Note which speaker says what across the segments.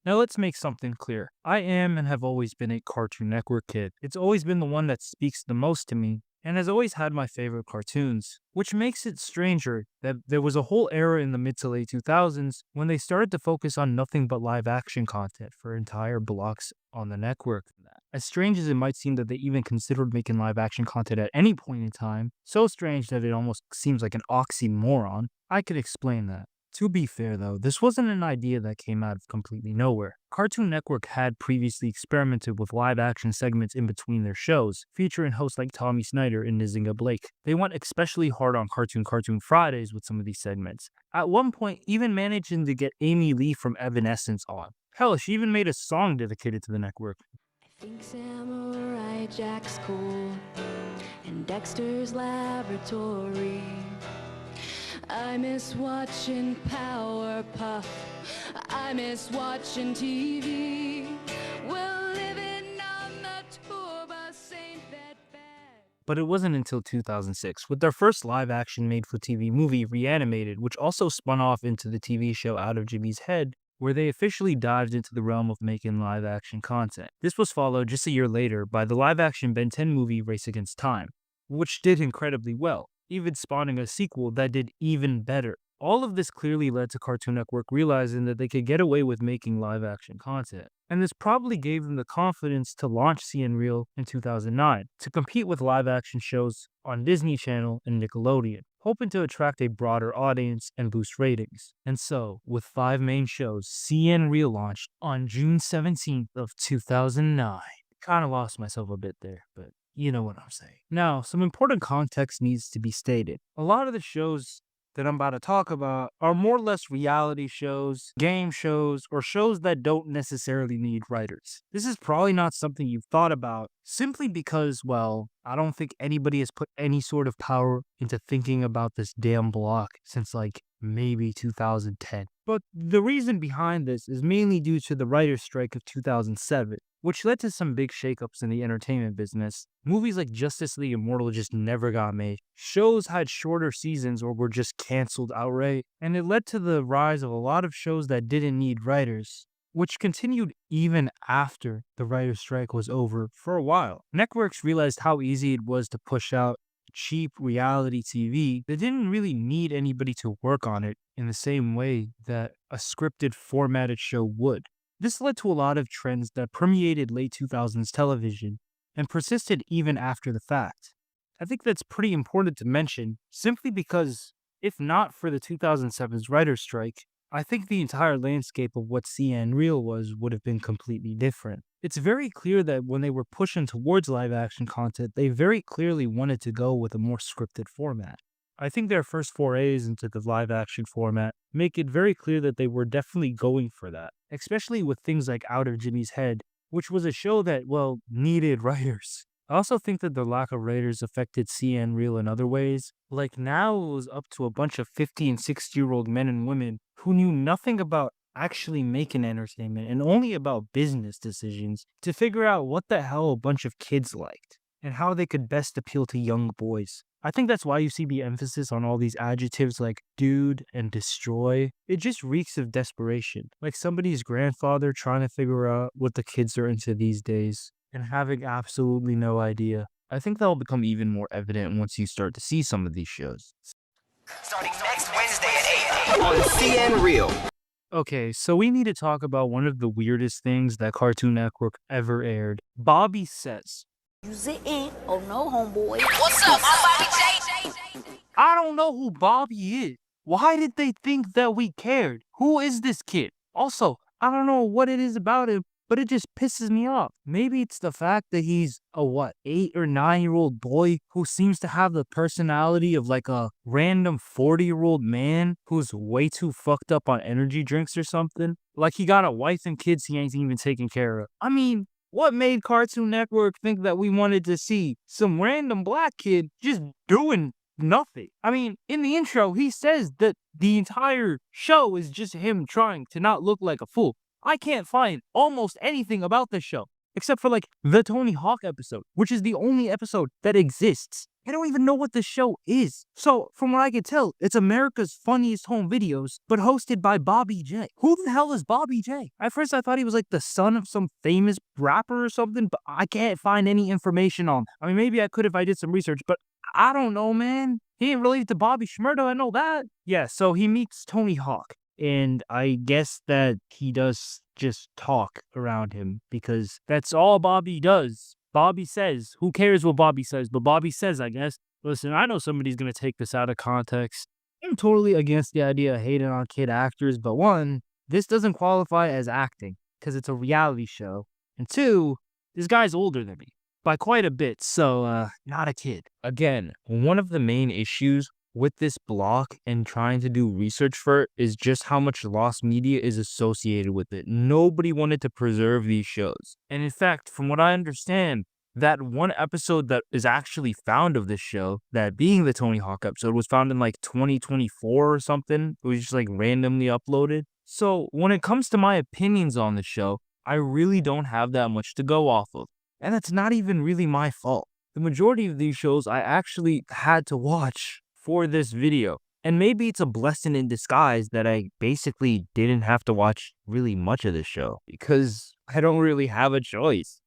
Speaker 1: Now let's make something clear. I am and have always been a Cartoon Network kid. It's always been the one that speaks the most to me and has always had my favorite cartoons, which makes it stranger that there was a whole era in the mid to late 2000s when they started to focus on nothing but live action content for entire blocks on the network. As strange as it might seem that they even considered making live action content at any point in time, so strange that it almost seems like an oxymoron, I could explain that. To be fair though, this wasn't an idea that came out of completely nowhere. Cartoon Network had previously experimented with live action segments in between their shows, featuring hosts like Tommy Snyder and Nzinga Blake. They went especially hard on Cartoon Fridays with some of these segments. At one point, even managing to get Amy Lee from Evanescence on. Hell, she even made a song dedicated to the network.
Speaker 2: I think Samurai Jack's cool and Dexter's Laboratory. I miss watching Powerpuff. I miss watching TV. We're living on the tour bus, ain't that bad?
Speaker 1: But it wasn't until 2006, with their first live-action made-for-TV movie, Reanimated, which also spun off into the TV show Out of Jimmy's Head, where they officially dived into the realm of making live-action content. This was followed just a year later by the live-action Ben 10 movie Race Against Time, which did incredibly well, even spawning a sequel that did even better. All of this clearly led to Cartoon Network realizing that they could get away with making live-action content. And this probably gave them the confidence to launch CN Real in 2009 to compete with live-action shows on Disney Channel and Nickelodeon, hoping to attract a broader audience and boost ratings. And so, with 5 main shows, CN Real launched on June 17th of 2009. Kind of lost myself a bit there, but you know what I'm saying. Now, some important context needs to be stated. A lot of the shows that I'm about to talk about are more or less reality shows, game shows, or shows that don't necessarily need writers. This is probably not something you've thought about simply because, well, I don't think anybody has put any sort of power into thinking about this damn block since like maybe 2010. But the reason behind this is mainly due to the writer's strike of 2007, which led to some big shakeups in the entertainment business. Movies like Justice League Immortal just never got made. Shows had shorter seasons or were just canceled outright, and it led to the rise of a lot of shows that didn't need writers, which continued even after the writer's strike was over for a while. Networks realized how easy it was to push out cheap reality TV that didn't really need anybody to work on it in the same way that a scripted formatted show would. This led to a lot of trends that permeated late 2000s television and persisted even after the fact. I think that's pretty important to mention simply because if not for the 2007's writer's strike, I think the entire landscape of what CN Real was would have been completely different. It's very clear that when they were pushing towards live action content, they very clearly wanted to go with a more scripted format. I think their first forays into the live action format make it very clear that they were definitely going for that, especially with things like Out of Jimmy's Head, which was a show that, well, needed writers. I also think that the lack of writers affected CN Real in other ways. Like now it was up to a bunch of 50 and 60-year-old men and women who knew nothing about actually making entertainment and only about business decisions to figure out what the hell a bunch of kids liked and how they could best appeal to young boys. I think that's why you see the emphasis on all these adjectives like dude and destroy. It just reeks of desperation, like somebody's grandfather trying to figure out what the kids are into these days and having absolutely no idea. I think that will become even more evident once you start to see some of these shows.
Speaker 3: Starting next Wednesday at 8 on CN Real.
Speaker 1: Okay, so we need to talk about one of the weirdest things that Cartoon Network ever aired. Bobb'e Says.
Speaker 4: You sitting? Oh no, homeboy.
Speaker 3: What's up? I'm Bobb'e J.
Speaker 1: I don't know who Bobb'e is. Why did they think that we cared? Who is this kid? Also, I don't know what it is about him, but it just pisses me off. Maybe it's the fact that he's a 8 or 9-year-old boy who seems to have the personality of like a random 40-year-old man who's way too fucked up on energy drinks or something. Like he got a wife and kids he ain't even taking care of. I mean, what made Cartoon Network think that we wanted to see some random black kid just doing nothing? I mean, in the intro, he says that the entire show is just him trying to not look like a fool. I can't find almost anything about this show, except for like the Tony Hawk episode, which is the only episode that exists I don't even know what the show is. So, from what I can tell, it's America's Funniest Home Videos, but hosted by Bobby J. Who the hell is Bobby J? At first, I thought he was like the son of some famous rapper or something, but I can't find any information on him. I mean, maybe I could if I did some research, but I don't know, man. He ain't related to Bobby Shmurda, I know that. Yeah, so he meets Tony Hawk. And I guess that he does just talk around him because that's all Bobby does. Bobby says, who cares what Bobby says? But Bobby says, I guess, listen, I know somebody's going to take this out of context. I'm totally against the idea of hating on kid actors, but one, this doesn't qualify as acting because it's a reality show. And two, this guy's older than me by quite a bit, so not a kid. Again, one of the main issues with this block and trying to do research for it is just how much lost media is associated with it. Nobody wanted to preserve these shows. And in fact, from what I understand, that one episode that is actually found of this show, that being the Tony Hawk episode, was found in like 2024 or something. It was just like randomly uploaded. So when it comes to my opinions on the show, I really don't have that much to go off of. And that's not even really my fault. The majority of these shows I actually had to watch for this video. And maybe it's a blessing in disguise that I basically didn't have to watch really much of this show because I don't really have a choice.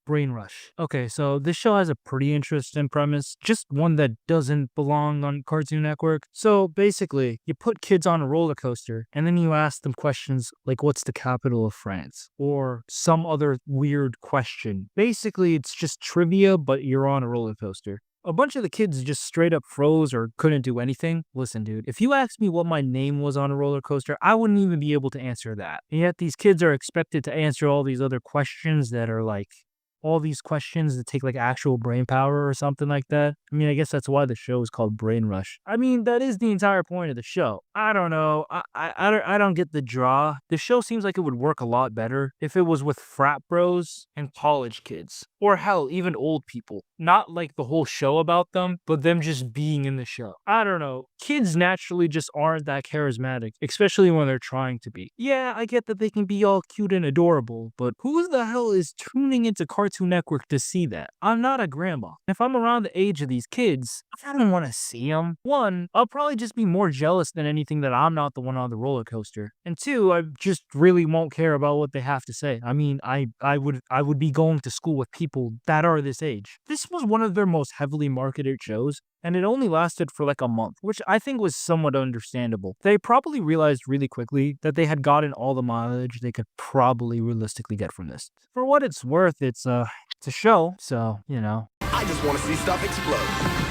Speaker 1: Brain Rush. Okay, so this show has a pretty interesting premise, just one that doesn't belong on Cartoon Network. So basically, you put kids on a roller coaster and then you ask them questions like, what's the capital of France? Or some other weird question. Basically, it's just trivia, but you're on a roller coaster. A bunch of the kids just straight up froze or couldn't do anything. Listen, dude, if you asked me what my name was on a roller coaster, I wouldn't even be able to answer that. And yet these kids are expected to answer all these other questions that are like, all these questions that take like actual brain power or something like that. I mean, I guess that's why the show is called Brain Rush. I mean, that is the entire point of the show. I don't know. I don't get the draw. The show seems like it would work a lot better if it was with frat bros and college kids. Or hell, even old people. Not like the whole show about them, but them just being in the show. I don't know. Kids naturally just aren't that charismatic, especially when they're trying to be. Yeah, I get that they can be all cute and adorable, but who the hell is tuning into Cartoon Network to see that? I'm not a grandma. If I'm around the age of these kids, I don't want to see them. One, I'll probably just be more jealous than anything that I'm not the one on the roller coaster. And two, I just really won't care about what they have to say. I mean, I would be going to school with people that are this age. This was one of their most heavily marketed shows, and it only lasted for like a month, which I think was somewhat understandable. They probably realized really quickly that they had gotten all the mileage they could probably realistically get from this. For what it's worth, it's a show, so, you know.
Speaker 3: I just want to see stuff explode.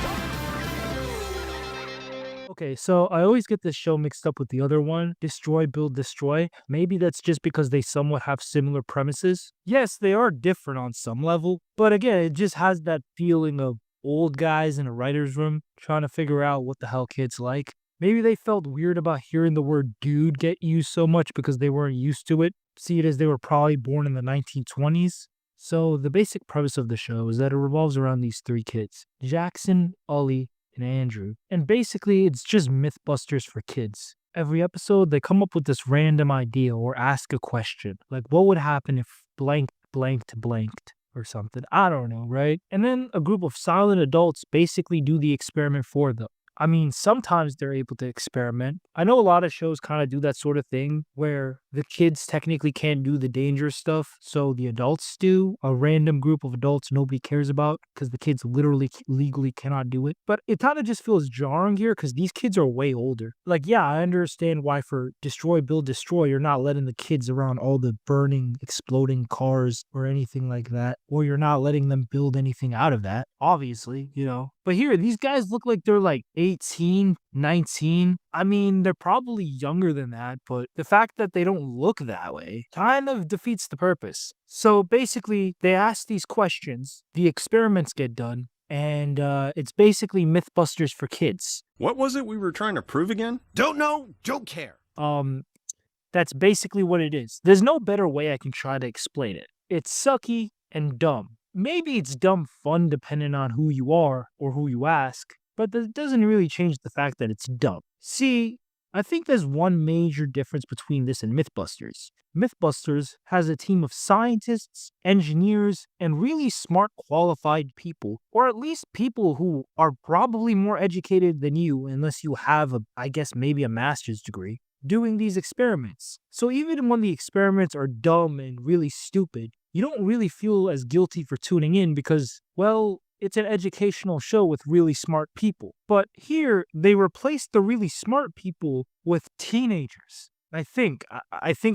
Speaker 1: Okay, so I always get this show mixed up with the other one, Destroy, Build, Destroy. Maybe that's just because they somewhat have similar premises. Yes, they are different on some level, but again, it just has that feeling of old guys in a writer's room trying to figure out what the hell kids like. Maybe they felt weird about hearing the word dude get used so much because they weren't used to it. See it as they were probably born in the 1920s. So the basic premise of the show is that it revolves around these three kids, Jackson, Ollie, and Andrew. And basically, it's just Mythbusters for kids. Every episode, they come up with this random idea or ask a question. Like, what would happen if blank, blanked, blanked? Or something. I don't know, right? And then a group of silent adults basically do the experiment for them. I mean, sometimes they're able to experiment. I know a lot of shows kind of do that sort of thing where the kids technically can't do the dangerous stuff, so the adults do. A random group of adults nobody cares about because the kids literally legally cannot do it. But it kind of just feels jarring here because these kids are way older. Like, yeah, I understand why for Destroy, Build, Destroy, you're not letting the kids around all the burning, exploding cars or anything like that. Or you're not letting them build anything out of that, obviously, you know. But here, these guys look like they're like 18, 19. I mean, they're probably younger than that, but the fact that they don't look that way kind of defeats the purpose. So basically, they ask these questions, the experiments get done, and it's basically Mythbusters for kids.
Speaker 5: What was it we were trying to prove again?
Speaker 3: Don't know, don't care.
Speaker 1: That's basically what it is. There's no better way I can try to explain it. It's sucky and dumb. Maybe it's dumb fun depending on who you are or who you ask, but that doesn't really change the fact that it's dumb. See, I think there's one major difference between this and Mythbusters. Mythbusters has a team of scientists, engineers, and really smart, qualified people, or at least people who are probably more educated than you, unless you have, I guess, maybe a master's degree, doing these experiments. So even when the experiments are dumb and really stupid, you don't really feel as guilty for tuning in because, well, it's an educational show with really smart people. But here, they replaced the really smart people with teenagers. I think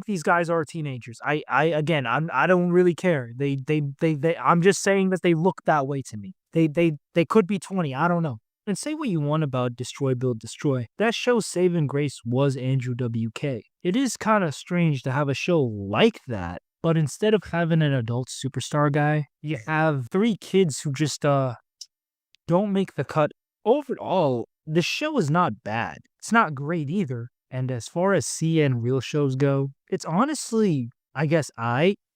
Speaker 1: these guys are teenagers. I don't really care. I'm just saying that they look that way to me. They could be 20. I don't know. And say what you want about Destroy, Build, Destroy. That show's saving grace was Andrew WK. It is kind of strange to have a show like that, but instead of having an adult superstar guy, you have 3 kids who just don't make the cut. Overall, the show is not bad. It's not great either. And as far as CN real shows go, it's honestly, I guess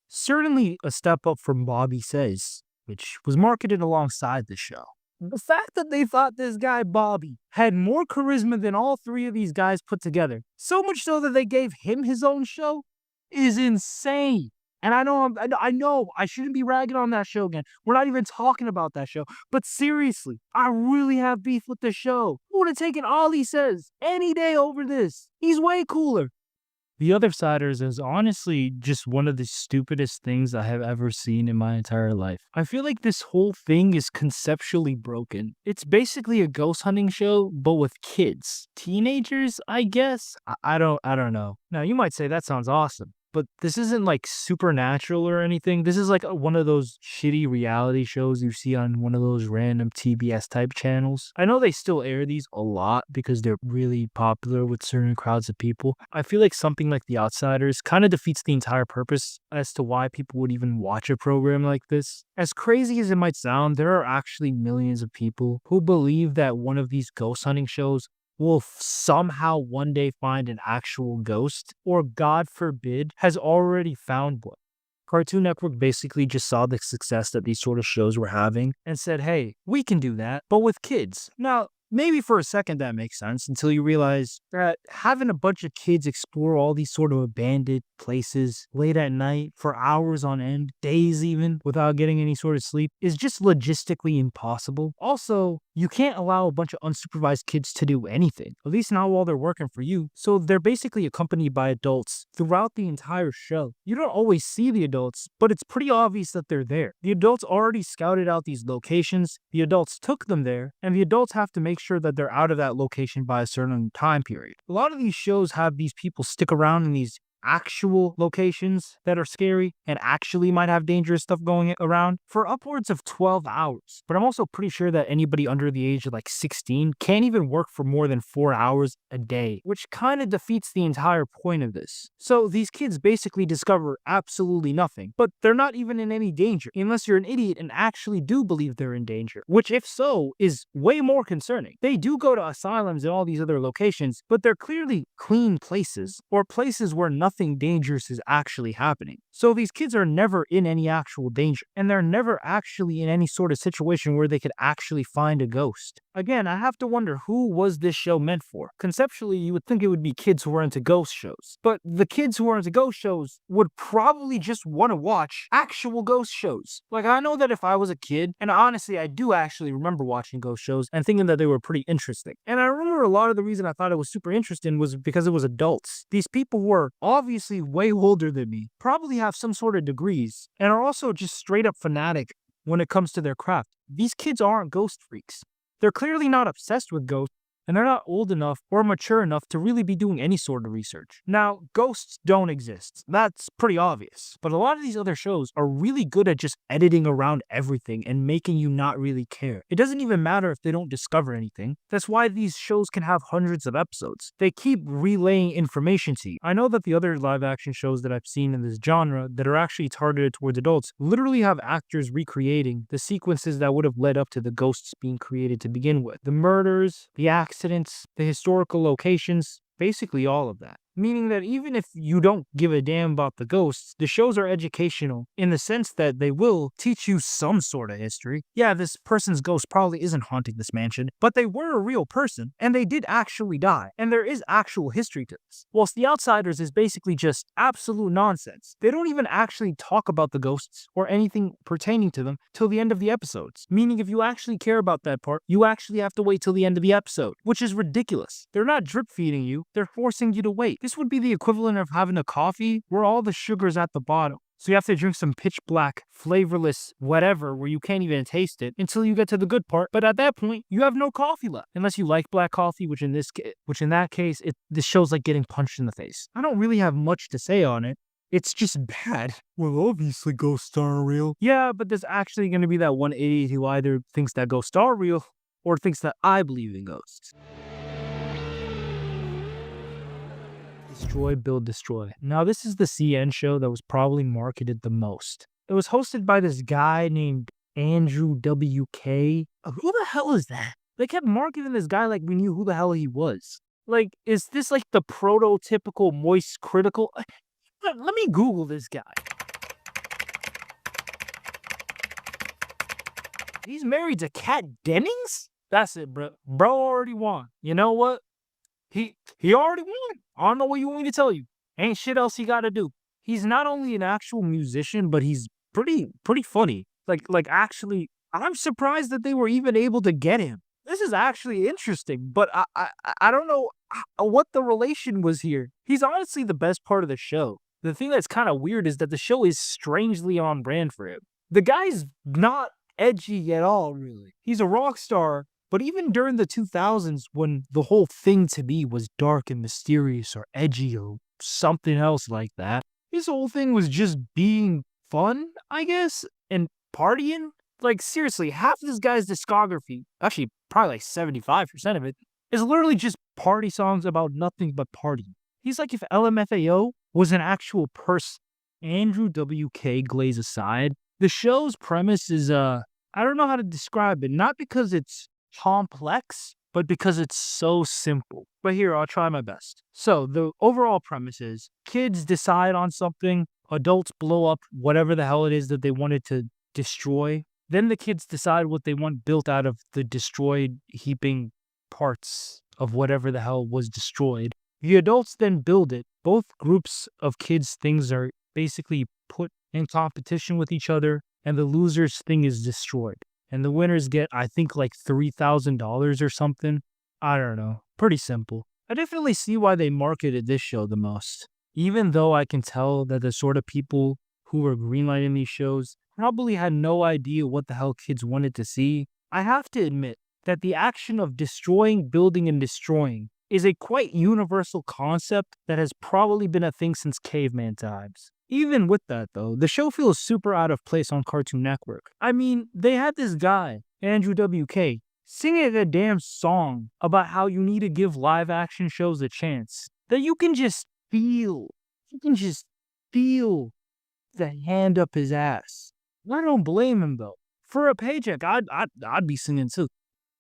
Speaker 1: certainly a step up from Bobb'e Says, which was marketed alongside the show. The fact that they thought this guy Bobb'e had more charisma than all 3 of these guys put together, so much so that they gave him his own show, is insane. And I know I shouldn't be ragging on that show again. We're not even talking about that show. But seriously, I really have beef with the show. I would have taken All He Says any day over this. He's way cooler. The Othersiders is honestly just one of the stupidest things I have ever seen in my entire life. I feel like this whole thing is conceptually broken. It's basically a ghost hunting show, but with kids. Teenagers, I guess? I don't know. Now, you might say that sounds awesome. But this isn't like supernatural or anything. This is like one of those shitty reality shows you see on one of those random TBS type channels. I know they still air these a lot because they're really popular with certain crowds of people. I feel like something like The Outsiders kind of defeats the entire purpose as to why people would even watch a program like this. As crazy as it might sound, there are actually millions of people who believe that one of these ghost hunting shows will somehow one day find an actual ghost, or God forbid, has already found one. Cartoon Network basically just saw the success that these sort of shows were having and said, hey, we can do that, but with kids. Now, maybe for a second that makes sense until you realize that having a bunch of kids explore all these sort of abandoned places late at night for hours on end, days even, without getting any sort of sleep is just logistically impossible. Also, you can't allow a bunch of unsupervised kids to do anything, at least not while they're working for you. So they're basically accompanied by adults throughout the entire show. You don't always see the adults, but it's pretty obvious that they're there. The adults already scouted out these locations, the adults took them there, and the adults have to make sure that they're out of that location by a certain time period. A lot of these shows have these people stick around in these actual locations that are scary and actually might have dangerous stuff going around for upwards of 12 hours. But I'm also pretty sure that anybody under the age of like 16 can't even work for more than 4 hours a day, which kind of defeats the entire point of this. So these kids basically discover absolutely nothing, but they're not even in any danger unless you're an idiot and actually do believe they're in danger, which if so is way more concerning. They do go to asylums and all these other locations, but they're clearly clean places or places where nothing dangerous is actually happening. So these kids are never in any actual danger, and they're never actually in any sort of situation where they could actually find a ghost. Again, I have to wonder, who was this show meant for? Conceptually, you would think it would be kids who are into ghost shows, but the kids who are into ghost shows would probably just want to watch actual ghost shows. Like, I know that if I was a kid, and honestly, I do actually remember watching ghost shows and thinking that they were pretty interesting. And I remember a lot of the reason I thought it was super interesting was because it was adults. These people were obviously way older than me, probably have some sort of degrees, and are also just straight up fanatic when it comes to their craft. These kids aren't ghost freaks. They're clearly not obsessed with ghosts, and they're not old enough or mature enough to really be doing any sort of research. Now, ghosts don't exist. That's pretty obvious. But a lot of these other shows are really good at just editing around everything and making you not really care. It doesn't even matter if they don't discover anything. That's why these shows can have hundreds of episodes. They keep relaying information to you. I know that the other live action shows that I've seen in this genre that are actually targeted towards adults literally have actors recreating the sequences that would have led up to the ghosts being created to begin with. The murders, the accidents, the historical locations, basically all of that. meaning that even if you don't give a damn about the ghosts, the shows are educational in the sense that they will teach you some sort of history. Yeah, this person's ghost probably isn't haunting this mansion, but they were a real person, and they did actually die, and there is actual history to this. Whilst The Outsiders is basically just absolute nonsense. They don't even actually talk about the ghosts or anything pertaining to them till the end of the episodes, meaning if you actually care about that part, you actually have to wait till the end of the episode, which is ridiculous. They're not drip feeding you, they're forcing you to wait. This would be the equivalent of having a coffee where all the sugar's at the bottom. So you have to drink some pitch black, flavorless whatever where you can't even taste it until you get to the good part. But at that point, you have no coffee left. Unless you like black coffee, which in that case, this show's like getting punched in the face. I don't really have much to say on it. It's just bad. Well, obviously ghosts aren't real. Yeah, but there's actually going to be that one idiot who either thinks that ghosts are real or thinks that I believe in ghosts. Destroy, Build, Destroy. Now, this is the CN show that was probably marketed the most. It was hosted by this guy named Andrew WK. Who the hell is that? They kept marketing this guy like we knew who the hell he was. Like, is this like the prototypical moist critical? Let me Google this guy. He's married to Kat Dennings? That's it, bro. Bro already won. You know what? He already won. I don't know what you want me to tell you. Ain't shit else he gotta do. He's not only an actual musician, but he's pretty funny. Like actually, I'm surprised that they were even able to get him. This is actually interesting, but I don't know what the relation was here. He's honestly the best part of the show. The thing that's kind of weird is that the show is strangely on brand for him. The guy's not edgy at all, really. He's a rock star, but even during the 2000s, when the whole thing to me was dark and mysterious or edgy or something else like that, his whole thing was just being fun, I guess, and partying. Like, seriously, half this guy's discography, actually probably like 75% of it, is literally just party songs about nothing but partying. He's like if LMFAO was an actual person. Andrew WK Glaze aside, the show's premise is, I don't know how to describe it, not because it's complex, but because it's so simple. But here, I'll try my best. So the overall premise is kids decide on something, adults blow up whatever the hell it is that they wanted to destroy. Then the kids decide what they want built out of the destroyed heaping parts of whatever the hell was destroyed. The adults then build it. Both groups of kids' things are basically put in competition with each other, and the loser's thing is destroyed. And the winners get, I think, like $3,000 or something. I don't know. Pretty simple. I definitely see why they marketed this show the most. Even though I can tell that the sort of people who were greenlighting these shows probably had no idea what the hell kids wanted to see, I have to admit that the action of destroying, building, and destroying is a quite universal concept that has probably been a thing since caveman times. Even with that, though, the show feels super out of place on Cartoon Network. I mean, they had this guy, Andrew WK, singing a damn song about how you need to give live-action shows a chance. That you can just feel. You can just feel the hand up his ass. I don't blame him, though. For a paycheck, I'd be singing too.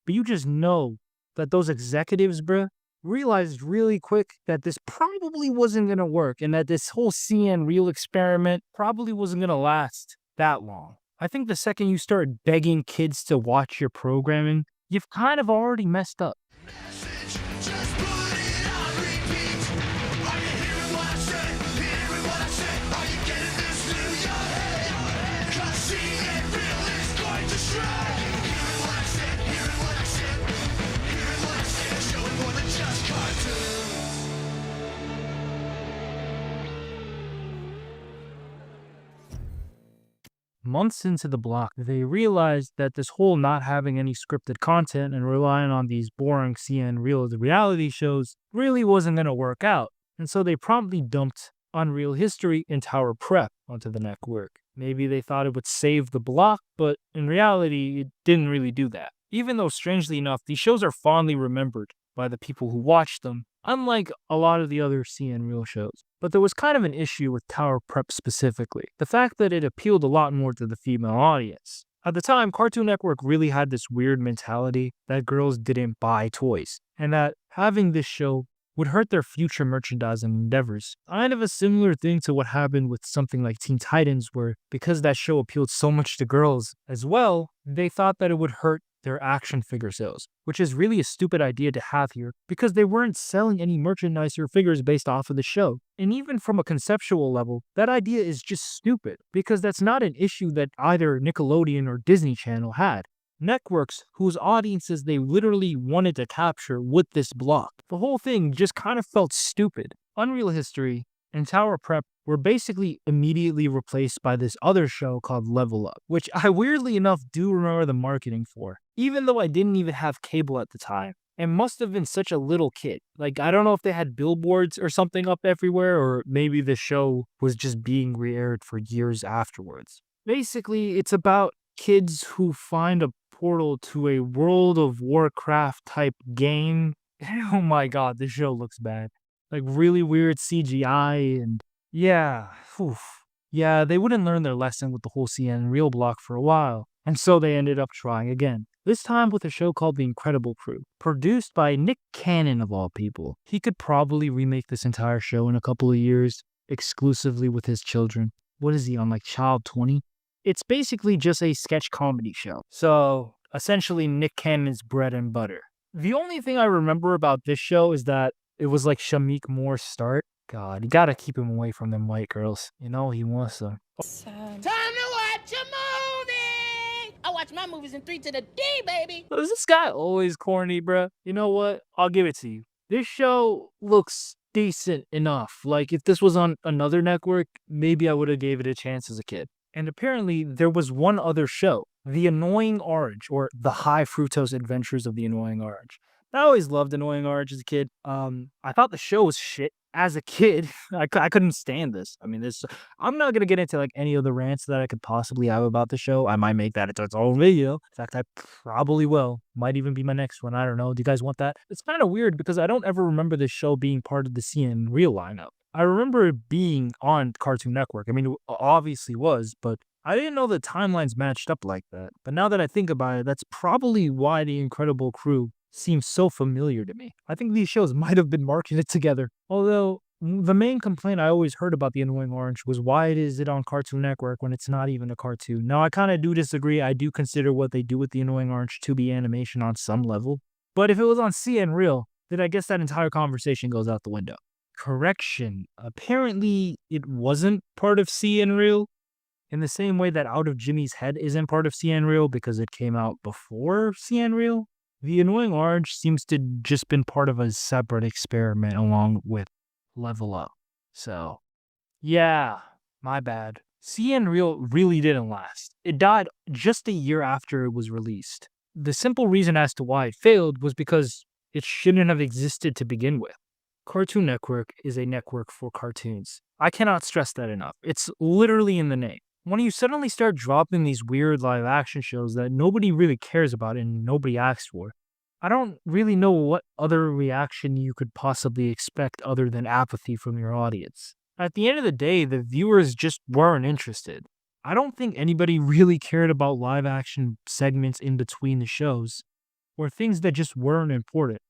Speaker 1: But you just know that those executives, bruh, realized really quick that this probably wasn't going to work and that this whole CN Real experiment probably wasn't going to last that long. I think the second you start begging kids to watch your programming, you've kind of already messed up. Months into the block, they realized that this whole not having any scripted content and relying on these boring CN Real reality shows really wasn't going to work out. And so they promptly dumped Unreal History and Tower Prep onto the network. Maybe they thought it would save the block, but in reality, it didn't really do that. Even though, strangely enough, these shows are fondly remembered by the people who watch them, unlike a lot of the other CN Real shows. But there was kind of an issue with Tower Prep specifically. The fact that it appealed a lot more to the female audience. At the time, Cartoon Network really had this weird mentality that girls didn't buy toys, and that having this show would hurt their future merchandising endeavors. Kind of a similar thing to what happened with something like Teen Titans, where because that show appealed so much to girls as well, they thought that it would hurt their action figure sales, which is really a stupid idea to have here because they weren't selling any merchandise or figures based off of the show. And even from a conceptual level, that idea is just stupid because that's not an issue that either Nickelodeon or Disney Channel had. Networks whose audiences they literally wanted to capture with this block. The whole thing just kind of felt stupid. Unreal History and Tower Prep were basically immediately replaced by this other show called Level Up, which I weirdly enough do remember the marketing for, even though I didn't even have cable at the time. And must have been such a little kid. Like, I don't know if they had billboards or something up everywhere, or maybe the show was just being re-aired for years afterwards. Basically, it's about kids who find a portal to a World of Warcraft type game. Oh my god, this show looks bad. Like really weird CGI and yeah, yeah, they wouldn't learn their lesson with the whole CN Real block for a while, and so they ended up trying again. This time with a show called The Incredible Crew, produced by Nick Cannon of all people. He could probably remake this entire show in a couple of years, exclusively with his children. What is he on, like Child 20? It's basically just a sketch comedy show. So, essentially Nick Cannon's bread and butter. The only thing I remember about this show is that it was like Shamik Moore's start. God, you gotta keep him away from them white girls. You know he wants them.
Speaker 6: Time to watch a movie! I watch my movies in 3 to the D, baby!
Speaker 1: Is this guy always corny, bruh? You know what? I'll give it to you. This show looks decent enough. Like, if this was on another network, maybe I would have gave it a chance as a kid. And apparently, there was one other show, The Annoying Orange, or The High Fructose Adventures of the Annoying Orange. I always loved Annoying Orange as a kid. I thought the show was shit. As a kid, I couldn't stand this. I mean, I'm not going to get into like any of the rants that I could possibly have about the show. I might make that into its own video. In fact, I probably will. Might even be my next one. I don't know. Do you guys want that? It's kind of weird because I don't ever remember this show being part of the CN Real lineup. I remember it being on Cartoon Network. I mean, it obviously was, but I didn't know the timelines matched up like that. But now that I think about it, that's probably why The Incredible Crew seems so familiar to me. I think these shows might have been marketed together. Although, the main complaint I always heard about The Annoying Orange was why is it on Cartoon Network when it's not even a cartoon? Now, I kind of do disagree. I do consider what they do with The Annoying Orange to be animation on some level. But if it was on CN Real, then I guess that entire conversation goes out the window. Correction. Apparently, it wasn't part of CN Real. In the same way that Out of Jimmy's Head isn't part of CN Real because it came out before CN Real. The Annoying Orange seems to just been part of a separate experiment along with Level Up. So, yeah, my bad. CN Real really didn't last. It died just a year after it was released. The simple reason as to why it failed was because it shouldn't have existed to begin with. Cartoon Network is a network for cartoons. I cannot stress that enough. It's literally in the name. When you suddenly start dropping these weird live action shows that nobody really cares about and nobody asked for, I don't really know what other reaction you could possibly expect other than apathy from your audience. At the end of the day, the viewers just weren't interested. I don't think anybody really cared about live action segments in between the shows, or things that just weren't important.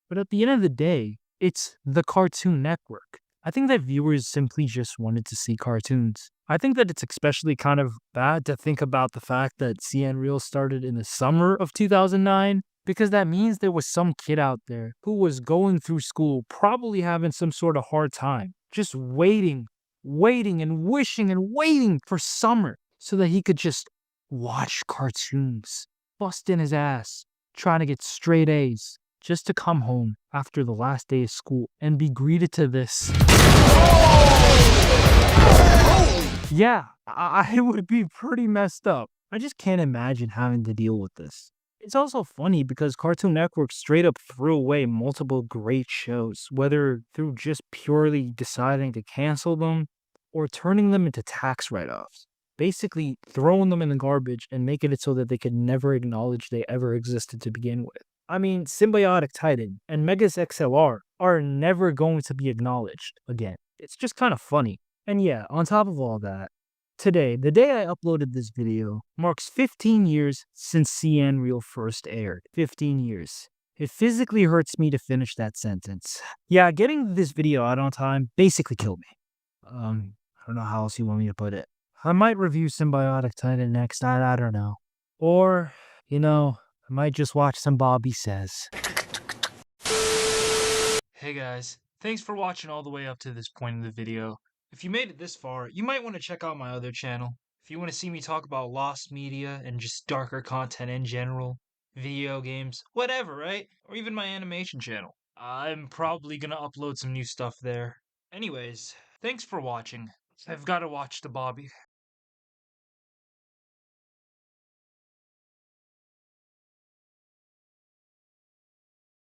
Speaker 1: But at the end of the day, it's the Cartoon Network. I think that viewers simply just wanted to see cartoons. I think that it's especially kind of bad to think about the fact that CN Real started in the summer of 2009, because that means there was some kid out there who was going through school, probably having some sort of hard time, just waiting and waiting for summer so that he could just watch cartoons, busting his ass, trying to get straight A's, just to come home after the last day of school and be greeted to this. Yeah, I would be pretty messed up. I just can't imagine having to deal with this. It's also funny because Cartoon Network straight up threw away multiple great shows, whether through just purely deciding to cancel them or turning them into tax write-offs. Basically, throwing them in the garbage and making it so that they could never acknowledge they ever existed to begin with. I mean, Symbiotic Titan and Megas XLR are never going to be acknowledged again. It's just kind of funny. And yeah, on top of all that, today, the day I uploaded this video, marks 15 years since CN Real first aired. 15 years. It physically hurts me to finish that sentence. Yeah, getting this video out on time basically killed me. I don't know how else you want me to put it. I might review Symbiotic Titan next, I don't know. Or, I might just watch some Bobb'e Says. Hey guys, thanks for watching all the way up to this point in the video. If you made it this far, you might want to check out my other channel. If you want to see me talk about lost media and just darker content in general, video games, whatever, right? Or even my animation channel. I'm probably gonna upload some new stuff there. Anyways, thanks for watching. I've gotta watch the Bobb'e.